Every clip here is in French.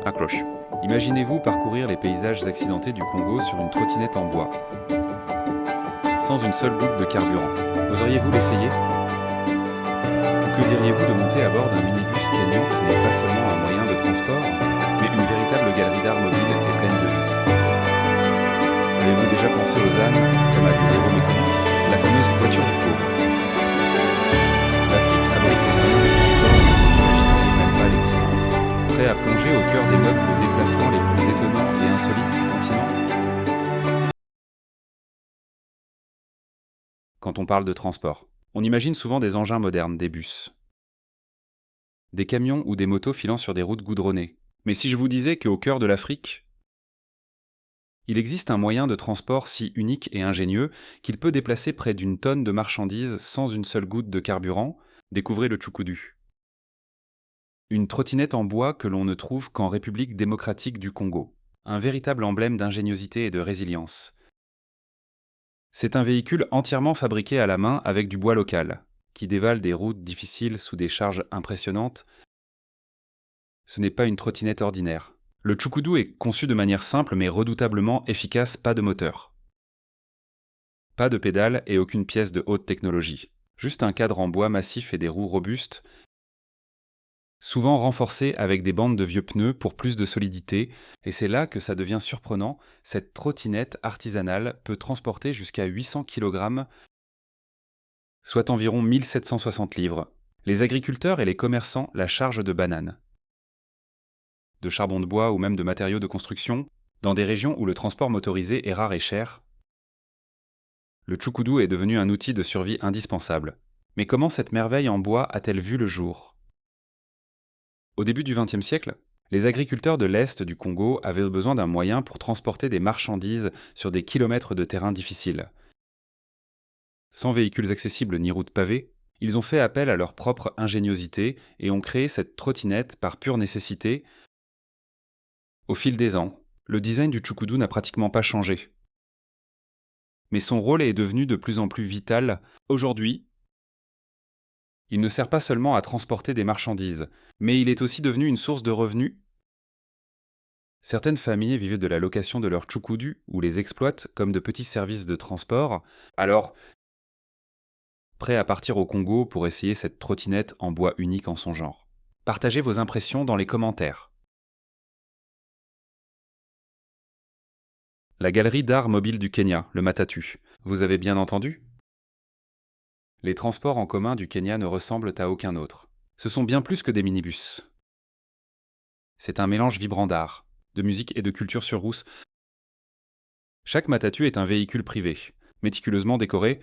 Accroche. Imaginez-vous parcourir les paysages accidentés du Congo sur une trottinette en bois, sans une seule goutte de carburant. Oseriez-vous l'essayer? Ou que diriez-vous de monter à bord d'un minibus Kenyan qui n'est pas seulement un moyen de transport, mais une véritable galerie d'art mobile et pleine de vie? Avez-vous déjà pensé aux ânes comme à des héros méconnus, la fameuse voiture du pauvre? L'Afrique abrite les moyens de transport dont vous n'imagineriez même pas l'existence. Prêt à plonger au cœur des modes de déplacement les plus étonnants et insolites du continent? Quand on parle de transport, on imagine souvent des engins modernes, des bus, des camions ou des motos filant sur des routes goudronnées. Mais si je vous disais qu'au cœur de l'Afrique, il existe un moyen de transport si unique et ingénieux qu'il peut déplacer près d'une tonne de marchandises sans une seule goutte de carburant, découvrez le tchoukoudou. Une trottinette en bois que l'on ne trouve qu'en République démocratique du Congo. Un véritable emblème d'ingéniosité et de résilience. C'est un véhicule entièrement fabriqué à la main avec du bois local, qui dévale des routes difficiles sous des charges impressionnantes. Ce n'est pas une trottinette ordinaire. Le tchoukoudou est conçu de manière simple mais redoutablement efficace, pas de moteur. Pas de pédale et aucune pièce de haute technologie. Juste un cadre en bois massif et des roues robustes, souvent renforcées avec des bandes de vieux pneus pour plus de solidité, et c'est là que ça devient surprenant, cette trottinette artisanale peut transporter jusqu'à 800 kg, soit environ 1760 livres. Les agriculteurs et les commerçants la chargent de bananes, de charbon de bois ou même de matériaux de construction, dans des régions où le transport motorisé est rare et cher. Le tchoukoudou est devenu un outil de survie indispensable. Mais comment cette merveille en bois a-t-elle vu le jour? Au début du XXe siècle, les agriculteurs de l'Est du Congo avaient besoin d'un moyen pour transporter des marchandises sur des kilomètres de terrain difficiles. Sans véhicules accessibles ni routes pavées, ils ont fait appel à leur propre ingéniosité et ont créé cette trottinette par pure nécessité. Au fil des ans, le design du tchoukoudou n'a pratiquement pas changé. Mais son rôle est devenu de plus en plus vital. Aujourd'hui, il ne sert pas seulement à transporter des marchandises, mais il est aussi devenu une source de revenus. Certaines familles vivent de la location de leurs tchoukoudou ou les exploitent comme de petits services de transport. Alors, prêt à partir au Congo pour essayer cette trottinette en bois unique en son genre. Partagez vos impressions dans les commentaires. La galerie d'art mobile du Kenya, le Matatu. Vous avez bien entendu? Les transports en commun du Kenya ne ressemblent à aucun autre. Ce sont bien plus que des minibus. C'est un mélange vibrant d'art, de musique et de culture sur rousse. Chaque Matatu est un véhicule privé, méticuleusement décoré,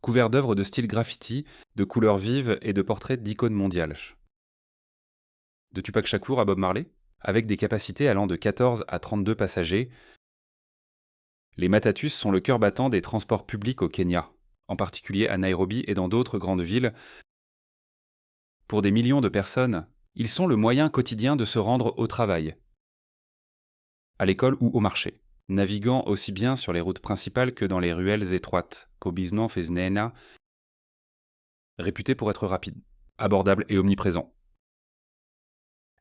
couvert d'œuvres de style graffiti, de couleurs vives et de portraits d'icônes mondiales. De Tupac Shakur à Bob Marley, avec des capacités allant de 14 à 32 passagers, les Matatus sont le cœur battant des transports publics au Kenya, en particulier à Nairobi et dans d'autres grandes villes. Pour des millions de personnes, ils sont le moyen quotidien de se rendre au travail, à l'école ou au marché, naviguant aussi bien sur les routes principales que dans les ruelles étroites, Kobizno Feznena, réputés pour être rapides, abordables et omniprésents.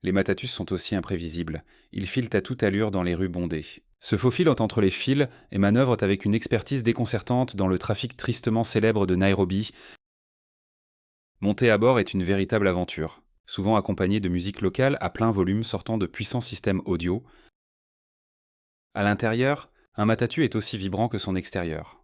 Les Matatus sont aussi imprévisibles. Ils filent à toute allure dans les rues bondées, se faufilent entre les fils et manœuvrent avec une expertise déconcertante dans le trafic tristement célèbre de Nairobi. Monter à bord est une véritable aventure, souvent accompagnée de musique locale à plein volume sortant de puissants systèmes audio. À l'intérieur, un Matatu est aussi vibrant que son extérieur.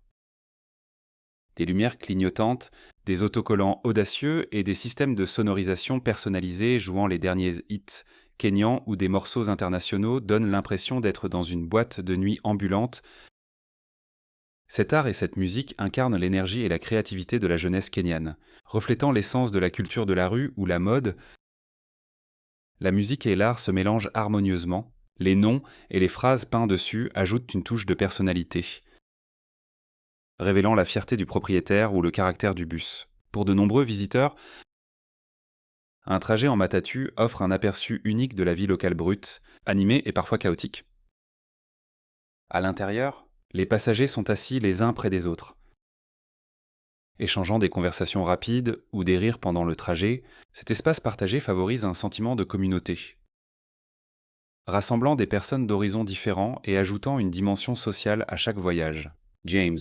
Des lumières clignotantes, des autocollants audacieux et des systèmes de sonorisation personnalisés jouant les derniers hits kenyans ou des morceaux internationaux donnent l'impression d'être dans une boîte de nuit ambulante. Cet art et cette musique incarnent l'énergie et la créativité de la jeunesse kenyane, reflétant l'essence de la culture de la rue ou la mode. La musique et l'art se mélangent harmonieusement, les noms et les phrases peints dessus ajoutent une touche de personnalité, révélant la fierté du propriétaire ou le caractère du bus. Pour de nombreux visiteurs, un trajet en Matatu offre un aperçu unique de la vie locale brute, animée et parfois chaotique. À l'intérieur, les passagers sont assis les uns près des autres, échangeant des conversations rapides ou des rires pendant le trajet. Cet espace partagé favorise un sentiment de communauté. rassemblant des personnes d'horizons différents et ajoutant une dimension sociale à chaque voyage. James,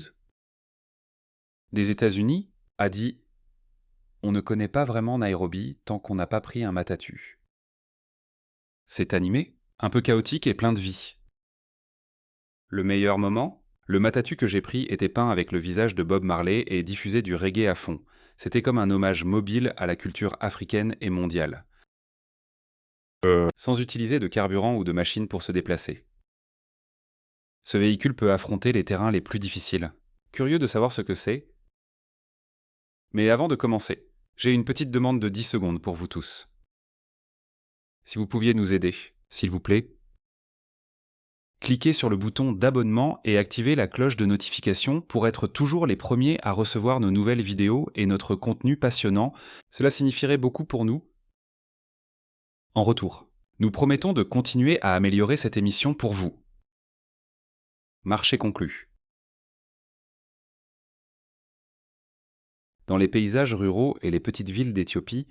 des États-Unis, a dit: On ne connaît pas vraiment Nairobi tant qu'on n'a pas pris un matatu. C'est animé, un peu chaotique et plein de vie. Le meilleur moment? Le matatu que j'ai pris était peint avec le visage de Bob Marley et diffusait du reggae à fond. C'était comme un hommage mobile à la culture africaine et mondiale. Sans utiliser de carburant ou de machine pour se déplacer. Ce véhicule peut affronter les terrains les plus difficiles. Curieux de savoir ce que c'est? Mais avant de commencer, j'ai une petite demande de 10 secondes pour vous tous. Si vous pouviez nous aider, s'il vous plaît. Cliquez sur le bouton d'abonnement et activez la cloche de notification pour être toujours les premiers à recevoir nos nouvelles vidéos et notre contenu passionnant. Cela signifierait beaucoup pour nous. En retour, nous promettons de continuer à améliorer cette émission pour vous. Marché conclu. Dans les paysages ruraux et les petites villes d'Éthiopie,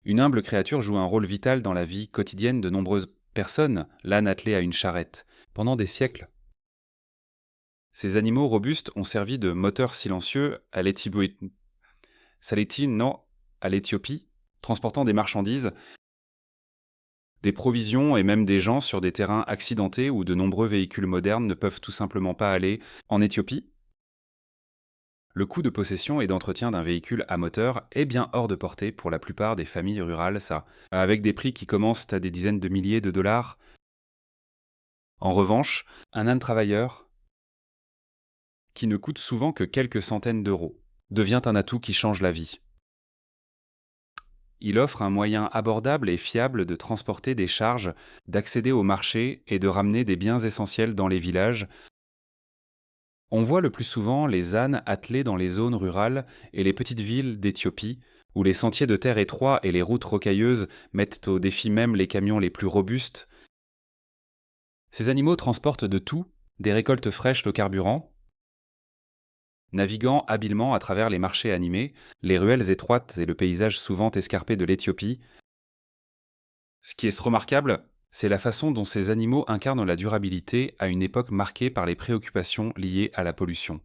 une humble créature joue un rôle vital dans la vie quotidienne de nombreuses personnes, l'âne attelé à une charrette. Pendant des siècles, ces animaux robustes ont servi de moteur silencieux à l'Éthiopie, transportant des marchandises, des provisions et même des gens sur des terrains accidentés où de nombreux véhicules modernes ne peuvent tout simplement pas aller. En Éthiopie, le coût de possession et d'entretien d'un véhicule à moteur est bien hors de portée pour la plupart des familles rurales, avec des prix qui commencent à des dizaines de milliers de dollars. En revanche, un âne travailleur, qui ne coûte souvent que quelques centaines d'euros, devient un atout qui change la vie. Il offre un moyen abordable et fiable de transporter des charges, d'accéder au marché et de ramener des biens essentiels dans les villages. On voit le plus souvent les ânes attelés dans les zones rurales et les petites villes d'Éthiopie, où les sentiers de terre étroits et les routes rocailleuses mettent au défi même les camions les plus robustes. Ces animaux transportent de tout, des récoltes fraîches au carburant, naviguant habilement à travers les marchés animés, les ruelles étroites et le paysage souvent escarpé de l'Éthiopie. Ce qui est remarquable, c'est la façon dont ces animaux incarnent la durabilité à une époque marquée par les préoccupations liées à la pollution.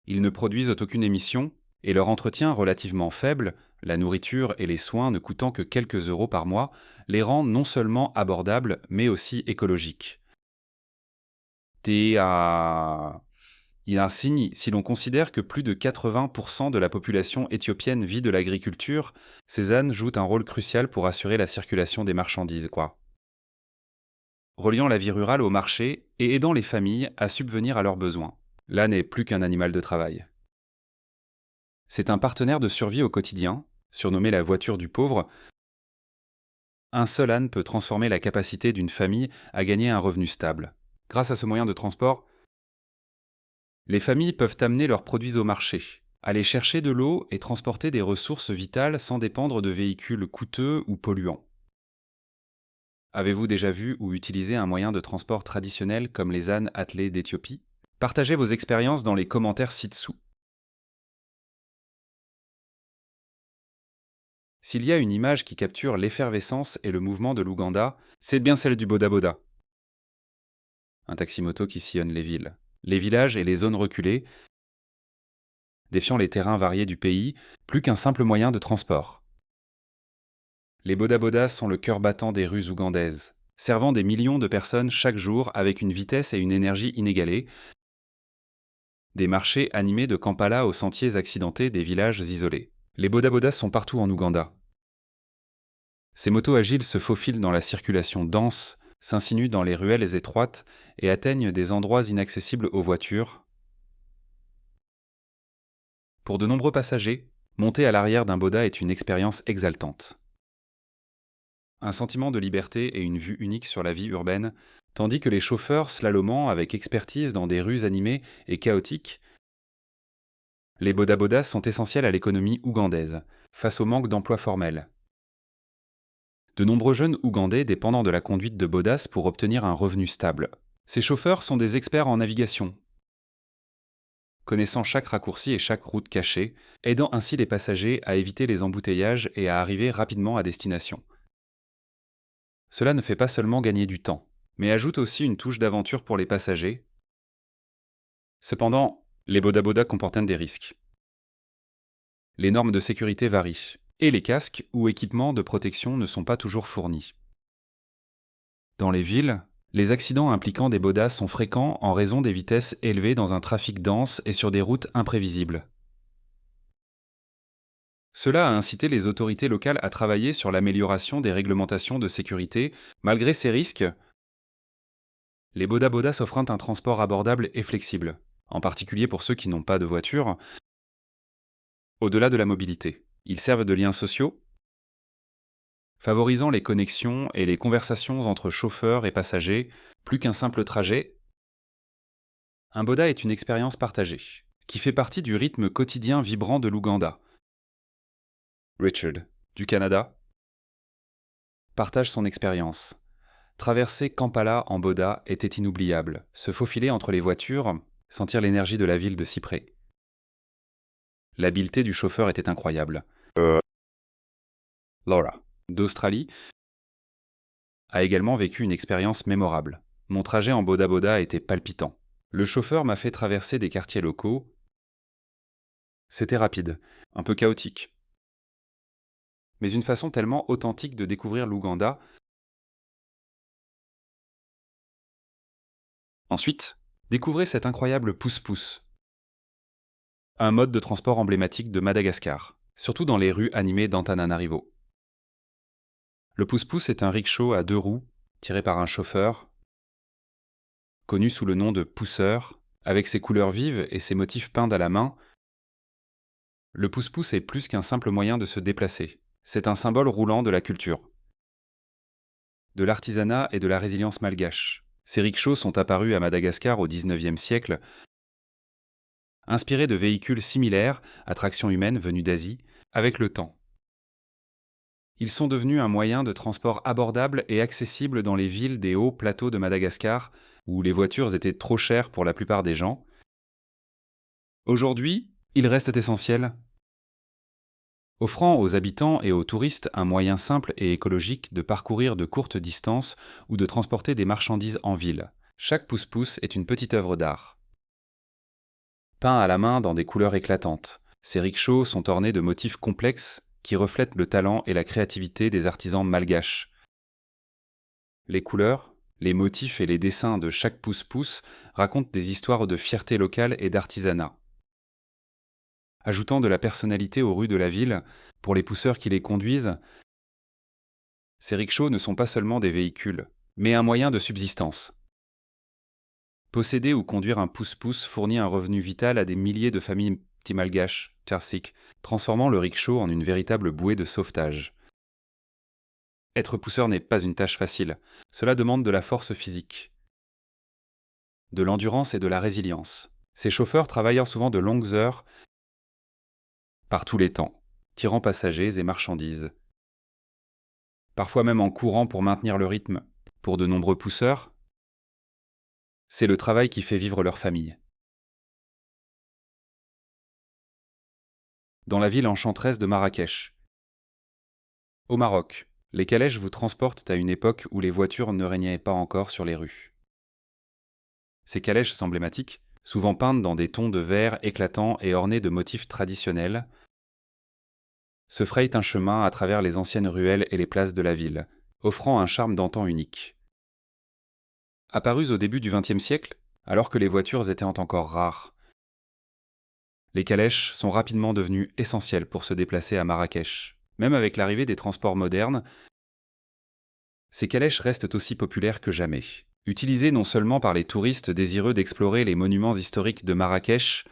Ils ne produisent aucune émission, et leur entretien relativement faible, la nourriture et les soins ne coûtant que quelques euros par mois, les rend non seulement abordables, mais aussi écologiques. Il a un signe, si l'on considère que plus de 80% de la population éthiopienne vit de l'agriculture, ces ânes jouent un rôle crucial pour assurer la circulation des marchandises, reliant la vie rurale au marché et aidant les familles à subvenir à leurs besoins. L'âne n'est plus qu'un animal de travail. C'est un partenaire de survie au quotidien, surnommé la voiture du pauvre. Un seul âne peut transformer la capacité d'une famille à gagner un revenu stable. Grâce à ce moyen de transport, les familles peuvent amener leurs produits au marché, aller chercher de l'eau et transporter des ressources vitales sans dépendre de véhicules coûteux ou polluants. Avez-vous déjà vu ou utilisé un moyen de transport traditionnel comme les ânes attelés d'Éthiopie? Partagez vos expériences dans les commentaires ci-dessous. S'il y a une image qui capture l'effervescence et le mouvement de l'Ouganda, c'est bien celle du Boda Boda. Un taxi-moto qui sillonne les villes, les villages et les zones reculées, défiant les terrains variés du pays, plus qu'un simple moyen de transport. Les Boda Bodas sont le cœur battant des rues ougandaises, servant des millions de personnes chaque jour avec une vitesse et une énergie inégalées. Des marchés animés de Kampala aux sentiers accidentés des villages isolés. Les Boda Bodas sont partout en Ouganda. Ces motos agiles se faufilent dans la circulation dense, s'insinuent dans les ruelles étroites et atteignent des endroits inaccessibles aux voitures. Pour de nombreux passagers, monter à l'arrière d'un Boda est une expérience exaltante. Un sentiment de liberté et une vue unique sur la vie urbaine, tandis que les chauffeurs slalomant avec expertise dans des rues animées et chaotiques. Les Boda Bodas sont essentiels à l'économie ougandaise, face au manque d'emplois formels. De nombreux jeunes Ougandais dépendant de la conduite de Bodas pour obtenir un revenu stable. Ces chauffeurs sont des experts en navigation, connaissant chaque raccourci et chaque route cachée, aidant ainsi les passagers à éviter les embouteillages et à arriver rapidement à destination. Cela ne fait pas seulement gagner du temps, mais ajoute aussi une touche d'aventure pour les passagers. Cependant, les boda-boda comportent des risques. Les normes de sécurité varient, et les casques ou équipements de protection ne sont pas toujours fournis. Dans les villes, les accidents impliquant des bodas sont fréquents en raison des vitesses élevées dans un trafic dense et sur des routes imprévisibles. Cela a incité les autorités locales à travailler sur l'amélioration des réglementations de sécurité. Malgré ces risques, les boda-bodas s'offrent un transport abordable et flexible, en particulier pour ceux qui n'ont pas de voiture. Au-delà de la mobilité, ils servent de liens sociaux, favorisant les connexions et les conversations entre chauffeurs et passagers, plus qu'un simple trajet. Un boda est une expérience partagée, qui fait partie du rythme quotidien vibrant de l'Ouganda. Richard, du Canada, partage son expérience. Traverser Kampala en boda était inoubliable. Se faufiler entre les voitures, sentir l'énergie de la ville de si près. L'habileté du chauffeur était incroyable. Laura, d'Australie, a également vécu une expérience mémorable. Mon trajet en boda-boda était palpitant. Le chauffeur m'a fait traverser des quartiers locaux. C'était rapide, un peu chaotique, mais une façon tellement authentique de découvrir l'Ouganda. Ensuite, découvrez cet incroyable pousse-pousse, un mode de transport emblématique de Madagascar, surtout dans les rues animées d'Antananarivo. Le pousse-pousse est un rickshaw à 2 roues, tiré par un chauffeur, connu sous le nom de pousseur, avec ses couleurs vives et ses motifs peints à la main. Le pousse-pousse est plus qu'un simple moyen de se déplacer. C'est un symbole roulant de la culture, de l'artisanat et de la résilience malgache. Ces rickshaws sont apparus à Madagascar au XIXe siècle, inspirés de véhicules similaires à traction humaine venus d'Asie, avec le temps. Ils sont devenus un moyen de transport abordable et accessible dans les villes des hauts plateaux de Madagascar, où les voitures étaient trop chères pour la plupart des gens. Aujourd'hui, ils restent essentiels, offrant aux habitants et aux touristes un moyen simple et écologique de parcourir de courtes distances ou de transporter des marchandises en ville. Chaque pousse-pousse est une petite œuvre d'art. Peint à la main dans des couleurs éclatantes, ces rickshaws sont ornés de motifs complexes qui reflètent le talent et la créativité des artisans malgaches. Les couleurs, les motifs et les dessins de chaque pousse-pousse racontent des histoires de fierté locale et d'artisanat. Ajoutant de la personnalité aux rues de la ville, pour les pousseurs qui les conduisent, ces rickshaws ne sont pas seulement des véhicules, mais un moyen de subsistance. Posséder ou conduire un pousse-pousse fournit un revenu vital à des milliers de familles malgaches, Tarsik, transformant le rickshaw en une véritable bouée de sauvetage. Être pousseur n'est pas une tâche facile. Cela demande de la force physique, de l'endurance et de la résilience. Ces chauffeurs travaillent souvent de longues heures, par tous les temps, tirant passagers et marchandises. Parfois même en courant pour maintenir le rythme. Pour de nombreux pousseurs, c'est le travail qui fait vivre leur famille. Dans la ville enchanteresse de Marrakech. Au Maroc, les calèches vous transportent à une époque où les voitures ne régnaient pas encore sur les rues. Ces calèches emblématiques, souvent peintes dans des tons de vert éclatants et ornées de motifs traditionnels, se frayent un chemin à travers les anciennes ruelles et les places de la ville, offrant un charme d'antan unique. Apparues au début du XXe siècle, alors que les voitures étaient encore rares, les calèches sont rapidement devenues essentielles pour se déplacer à Marrakech. Même avec l'arrivée des transports modernes, ces calèches restent aussi populaires que jamais. Utilisées non seulement par les touristes désireux d'explorer les monuments historiques de Marrakech,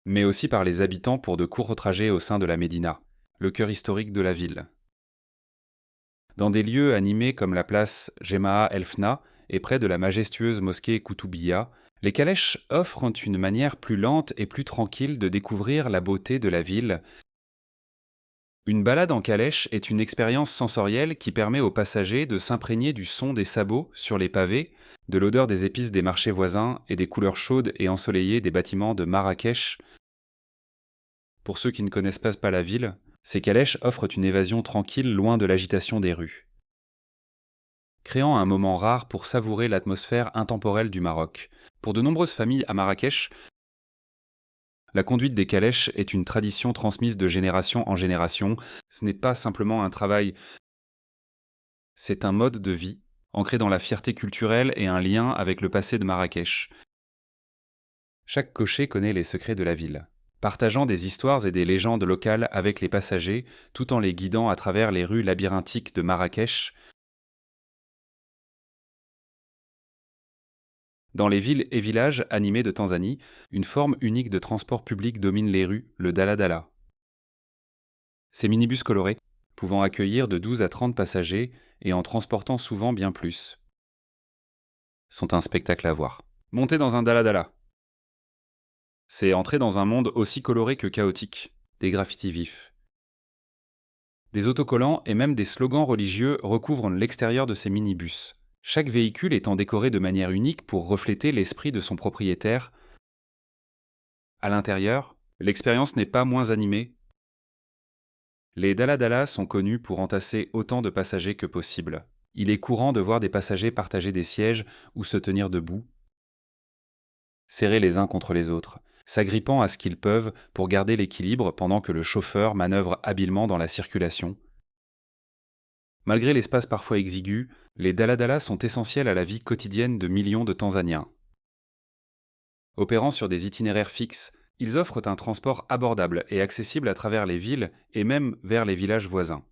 mais aussi par les habitants pour de courts trajets au sein de la Médina, le cœur historique de la ville. Dans des lieux animés comme la place Jemaa El Fna et près de la majestueuse mosquée Koutoubia, les calèches offrent une manière plus lente et plus tranquille de découvrir la beauté de la ville. Une balade en calèche est une expérience sensorielle qui permet aux passagers de s'imprégner du son des sabots sur les pavés, de l'odeur des épices des marchés voisins et des couleurs chaudes et ensoleillées des bâtiments de Marrakech. Pour ceux qui ne connaissent pas la ville, ces calèches offrent une évasion tranquille loin de l'agitation des rues. créant un moment rare pour savourer l'atmosphère intemporelle du Maroc. Pour de nombreuses familles à Marrakech, la conduite des calèches est une tradition transmise de génération en génération. Ce n'est pas simplement un travail, c'est un mode de vie, ancré dans la fierté culturelle et un lien avec le passé de Marrakech. Chaque cocher connaît les secrets de la ville, partageant des histoires et des légendes locales avec les passagers, tout en les guidant à travers les rues labyrinthiques de Marrakech. Dans les villes et villages animés de Tanzanie, une forme unique de transport public domine les rues, le daladala. Ces minibus colorés, pouvant accueillir de 12 à 30 passagers et en transportant souvent bien plus, sont un spectacle à voir. Monter dans un daladala, c'est entrer dans un monde aussi coloré que chaotique. Des graffitis vifs, des autocollants et même des slogans religieux recouvrent l'extérieur de ces minibus. Chaque véhicule étant décoré de manière unique pour refléter l'esprit de son propriétaire. À l'intérieur, l'expérience n'est pas moins animée. Les daladala sont connus pour entasser autant de passagers que possible. Il est courant de voir des passagers partager des sièges ou se tenir debout, serrés les uns contre les autres, s'agrippant à ce qu'ils peuvent pour garder l'équilibre pendant que le chauffeur manœuvre habilement dans la circulation. Malgré l'espace parfois exigu, les daladala sont essentiels à la vie quotidienne de millions de Tanzaniens. Opérant sur des itinéraires fixes, ils offrent un transport abordable et accessible à travers les villes et même vers les villages voisins.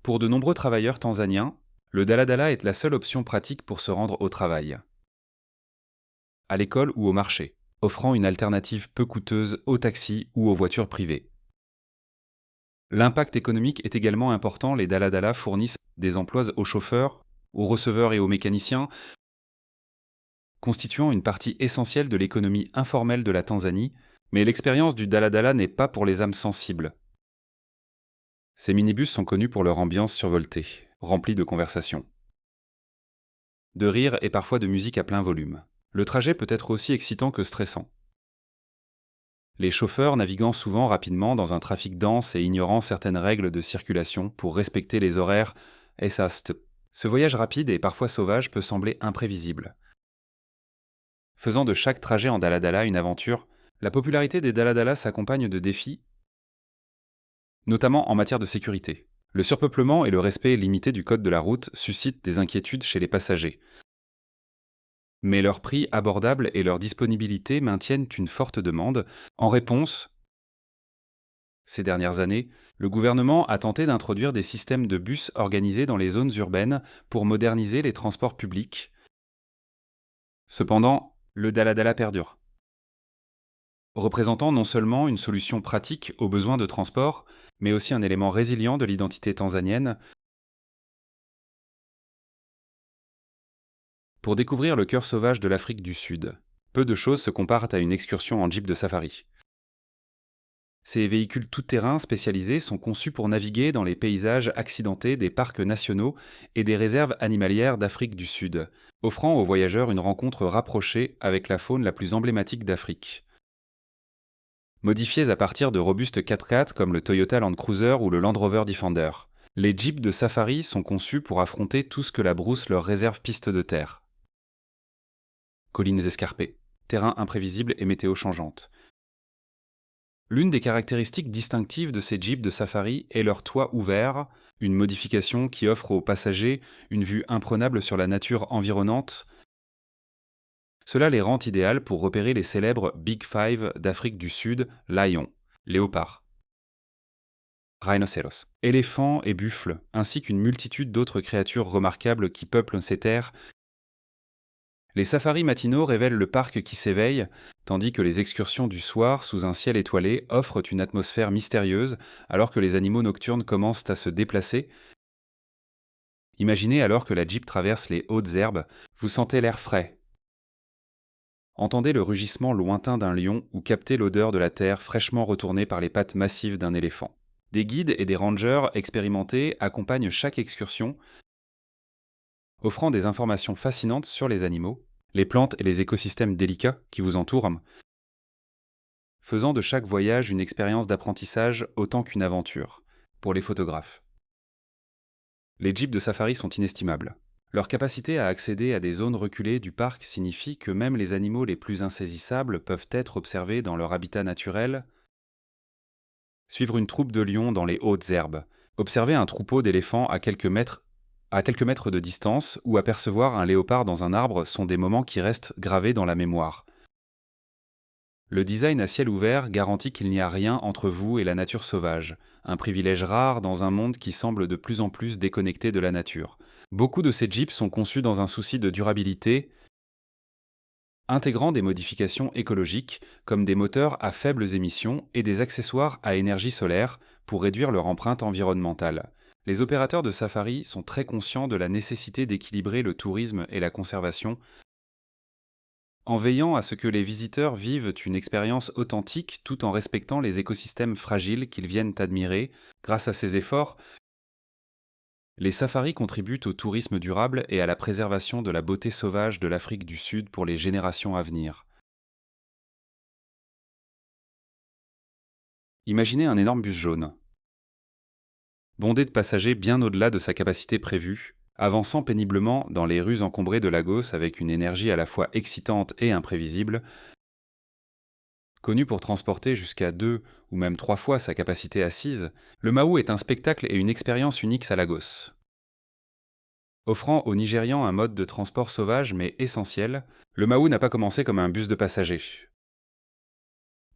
Pour de nombreux travailleurs tanzaniens, le daladala est la seule option pratique pour se rendre au travail, à l'école ou au marché, offrant une alternative peu coûteuse aux taxis ou aux voitures privées. L'impact économique est également important. Les daladala fournissent des emplois aux chauffeurs, aux receveurs et aux mécaniciens, constituant une partie essentielle de l'économie informelle de la Tanzanie, mais l'expérience du daladala n'est pas pour les âmes sensibles. Ces minibus sont connus pour leur ambiance survoltée, remplie de conversations, de rires et parfois de musique à plein volume. Le trajet peut être aussi excitant que stressant. Les chauffeurs naviguant souvent rapidement dans un trafic dense et ignorant certaines règles de circulation pour respecter les horaires SAST. Ce voyage rapide et parfois sauvage peut sembler imprévisible. Faisant de chaque trajet en daladala une aventure, la popularité des daladala s'accompagne de défis, notamment en matière de sécurité. Le surpeuplement et le respect limité du code de la route suscitent des inquiétudes chez les passagers. Mais leur prix abordable et leur disponibilité maintiennent une forte demande. En réponse, ces dernières années, le gouvernement a tenté d'introduire des systèmes de bus organisés dans les zones urbaines pour moderniser les transports publics. Cependant, le daladala perdure, représentant non seulement une solution pratique aux besoins de transport, mais aussi un élément résilient de l'identité tanzanienne. Pour découvrir le cœur sauvage de l'Afrique du Sud, peu de choses se comparent à une excursion en jeep de safari. Ces véhicules tout-terrain spécialisés sont conçus pour naviguer dans les paysages accidentés des parcs nationaux et des réserves animalières d'Afrique du Sud, offrant aux voyageurs une rencontre rapprochée avec la faune la plus emblématique d'Afrique. Modifiés à partir de robustes 4x4 comme le Toyota Land Cruiser ou le Land Rover Defender, les jeeps de safari sont conçus pour affronter tout ce que la brousse leur réserve piste de terre. Collines escarpées, terrain imprévisible et météo changeante. L'une des caractéristiques distinctives de ces jeeps de safari est leur toit ouvert, une modification qui offre aux passagers une vue imprenable sur la nature environnante. Cela les rend idéales pour repérer les célèbres Big Five d'Afrique du Sud, lions, léopards, rhinocéros, éléphants et buffles, ainsi qu'une multitude d'autres créatures remarquables qui peuplent ces terres. Les safaris matinaux révèlent le parc qui s'éveille, tandis que les excursions du soir sous un ciel étoilé offrent une atmosphère mystérieuse alors que les animaux nocturnes commencent à se déplacer. Imaginez alors que la Jeep traverse les hautes herbes, vous sentez l'air frais. Entendez le rugissement lointain d'un lion ou captez l'odeur de la terre fraîchement retournée par les pattes massives d'un éléphant. Des guides et des rangers expérimentés accompagnent chaque excursion, offrant des informations fascinantes sur les animaux, les plantes et les écosystèmes délicats qui vous entourent, faisant de chaque voyage une expérience d'apprentissage autant qu'une aventure, pour les photographes. Les jeeps de safari sont inestimables. Leur capacité à accéder à des zones reculées du parc signifie que même les animaux les plus insaisissables peuvent être observés dans leur habitat naturel, suivre une troupe de lions dans les hautes herbes, observer un troupeau d'éléphants à quelques mètres de distance ou apercevoir un léopard dans un arbre sont des moments qui restent gravés dans la mémoire. Le design à ciel ouvert garantit qu'il n'y a rien entre vous et la nature sauvage, un privilège rare dans un monde qui semble de plus en plus déconnecté de la nature. Beaucoup de ces jeeps sont conçus dans un souci de durabilité, intégrant des modifications écologiques comme des moteurs à faibles émissions et des accessoires à énergie solaire pour réduire leur empreinte environnementale. Les opérateurs de safari sont très conscients de la nécessité d'équilibrer le tourisme et la conservation en veillant à ce que les visiteurs vivent une expérience authentique tout en respectant les écosystèmes fragiles qu'ils viennent admirer. Grâce à ces efforts, les safaris contribuent au tourisme durable et à la préservation de la beauté sauvage de l'Afrique du Sud pour les générations à venir. Imaginez un énorme bus jaune, bondé de passagers bien au-delà de sa capacité prévue, avançant péniblement dans les rues encombrées de Lagos avec une énergie à la fois excitante et imprévisible. Connu pour transporter jusqu'à 2 ou même 3 fois sa capacité assise, le Mahou est un spectacle et une expérience uniques à Lagos. Offrant aux Nigérians un mode de transport sauvage mais essentiel, le Mahou n'a pas commencé comme un bus de passagers.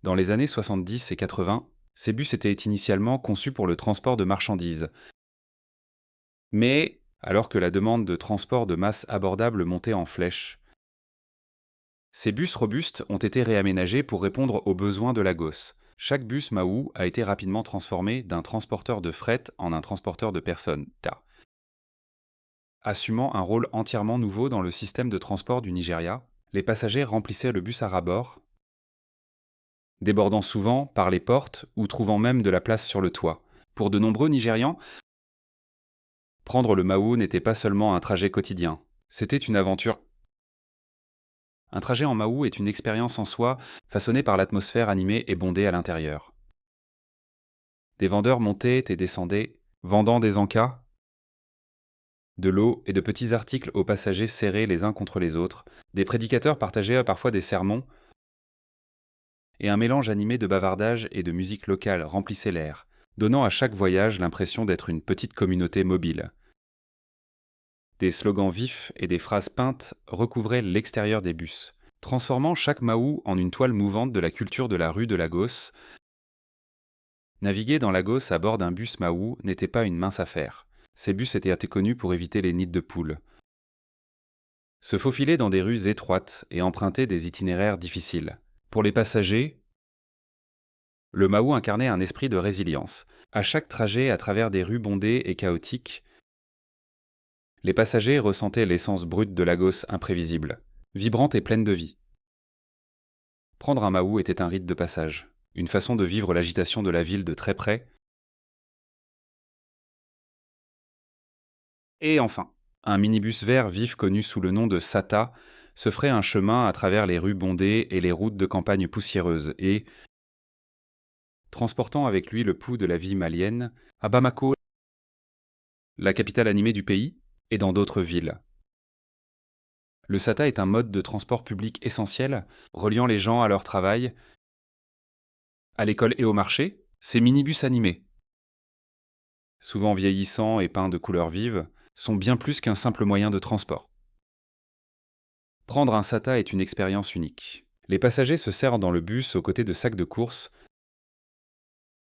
Dans les années 70 et 80, ces bus étaient initialement conçus pour le transport de marchandises. Mais, alors que la demande de transport de masse abordable montait en flèche, ces bus robustes ont été réaménagés pour répondre aux besoins de Lagos. Chaque bus Mahou a été rapidement transformé d'un transporteur de fret en un transporteur de personnes, assumant un rôle entièrement nouveau dans le système de transport du Nigeria. Les passagers remplissaient le bus à ras-bord, débordant souvent par les portes ou trouvant même de la place sur le toit. Pour de nombreux Nigérians, prendre le Mahou n'était pas seulement un trajet quotidien, c'était une aventure. Un trajet en Mahou est une expérience en soi, façonnée par l'atmosphère animée et bondée à l'intérieur. Des vendeurs montaient et descendaient, vendant des encas, de l'eau et de petits articles aux passagers serrés les uns contre les autres. Des prédicateurs partageaient parfois des sermons, et un mélange animé de bavardage et de musique locale remplissait l'air, donnant à chaque voyage l'impression d'être une petite communauté mobile. Des slogans vifs et des phrases peintes recouvraient l'extérieur des bus, transformant chaque Mahou en une toile mouvante de la culture de la rue de Lagos. Naviguer dans Lagos à bord d'un bus Mahou n'était pas une mince affaire. Ces bus étaient connus pour éviter les nids de poules. Se faufiler dans des rues étroites et emprunter des itinéraires difficiles. Pour les passagers, le Mahou incarnait un esprit de résilience. À chaque trajet à travers des rues bondées et chaotiques, les passagers ressentaient l'essence brute de Lagos imprévisible, vibrante et pleine de vie. Prendre un Mahou était un rite de passage, une façon de vivre l'agitation de la ville de très près. Et enfin, un minibus vert vif connu sous le nom de Sata se ferait un chemin à travers les rues bondées et les routes de campagne poussiéreuses et, transportant avec lui le pouls de la vie malienne, à Bamako, la capitale animée du pays, et dans d'autres villes. Le SATA est un mode de transport public essentiel, reliant les gens à leur travail, à l'école et au marché. Ces minibus animés, souvent vieillissants et peints de couleurs vives, sont bien plus qu'un simple moyen de transport. Prendre un SATA est une expérience unique. Les passagers se serrent dans le bus aux côtés de sacs de course,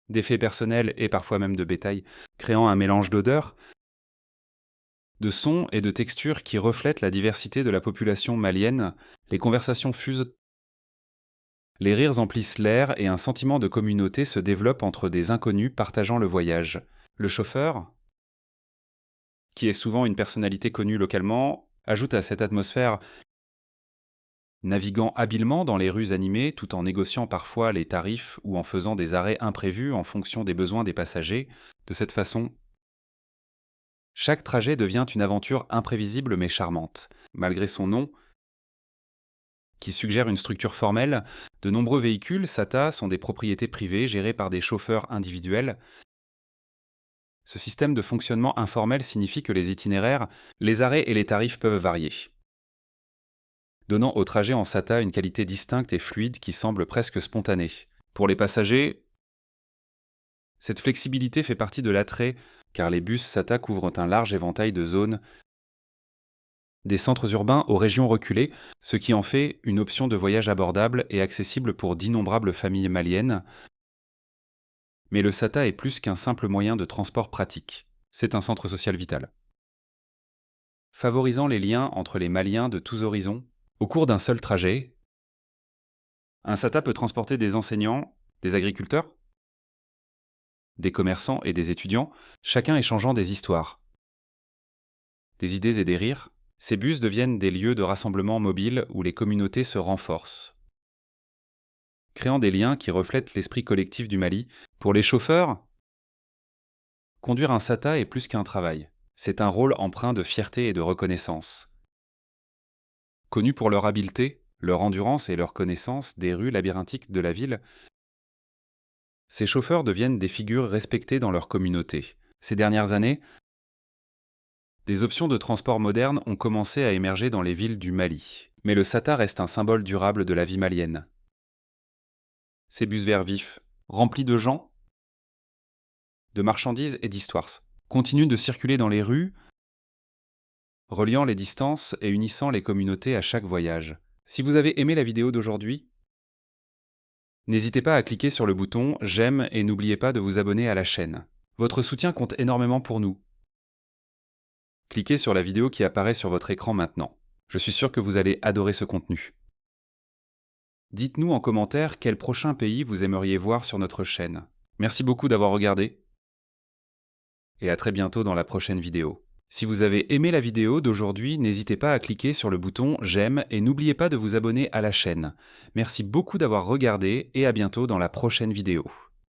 d'effets personnels et parfois même de bétail, créant un mélange d'odeurs, de sons et de textures qui reflètent la diversité de la population malienne. Les conversations fusent, les rires emplissent l'air et un sentiment de communauté se développe entre des inconnus partageant le voyage. Le chauffeur, qui est souvent une personnalité connue localement, ajoute à cette atmosphère, naviguant habilement dans les rues animées tout en négociant parfois les tarifs ou en faisant des arrêts imprévus en fonction des besoins des passagers. De cette façon, chaque trajet devient une aventure imprévisible mais charmante. Malgré son nom, qui suggère une structure formelle, de nombreux véhicules SATA sont des propriétés privées gérées par des chauffeurs individuels. Ce système de fonctionnement informel signifie que les itinéraires, les arrêts et les tarifs peuvent varier, donnant au trajet en SATA une qualité distincte et fluide qui semble presque spontanée. Pour les passagers, cette flexibilité fait partie de l'attrait, car les bus SATA couvrent un large éventail de zones, des centres urbains aux régions reculées, ce qui en fait une option de voyage abordable et accessible pour d'innombrables familles maliennes. Mais le SATA est plus qu'un simple moyen de transport pratique. C'est un centre social vital. Favorisant les liens entre les Maliens de tous horizons, au cours d'un seul trajet, un SATA peut transporter des enseignants, des agriculteurs, des commerçants et des étudiants, chacun échangeant des histoires, des idées et des rires. Ces bus deviennent des lieux de rassemblement mobiles où les communautés se renforcent, créant des liens qui reflètent l'esprit collectif du Mali. Pour les chauffeurs, conduire un SATA est plus qu'un travail. C'est un rôle empreint de fierté et de reconnaissance. Connus pour leur habileté, leur endurance et leur connaissance des rues labyrinthiques de la ville, ces chauffeurs deviennent des figures respectées dans leur communauté. Ces dernières années, des options de transport modernes ont commencé à émerger dans les villes du Mali. Mais le SATA reste un symbole durable de la vie malienne. Ces bus verts vifs, remplis de gens, de marchandises et d'histoires, continuent de circuler dans les rues, reliant les distances et unissant les communautés à chaque voyage. Si vous avez aimé la vidéo d'aujourd'hui, n'hésitez pas à cliquer sur le bouton « J'aime » et n'oubliez pas de vous abonner à la chaîne. Votre soutien compte énormément pour nous. Cliquez sur la vidéo qui apparaît sur votre écran maintenant. Je suis sûr que vous allez adorer ce contenu. Dites-nous en commentaire quel prochain pays vous aimeriez voir sur notre chaîne. Merci beaucoup d'avoir regardé et à très bientôt dans la prochaine vidéo. Si vous avez aimé la vidéo d'aujourd'hui, n'hésitez pas à cliquer sur le bouton « J'aime » et n'oubliez pas de vous abonner à la chaîne. Merci beaucoup d'avoir regardé et à bientôt dans la prochaine vidéo.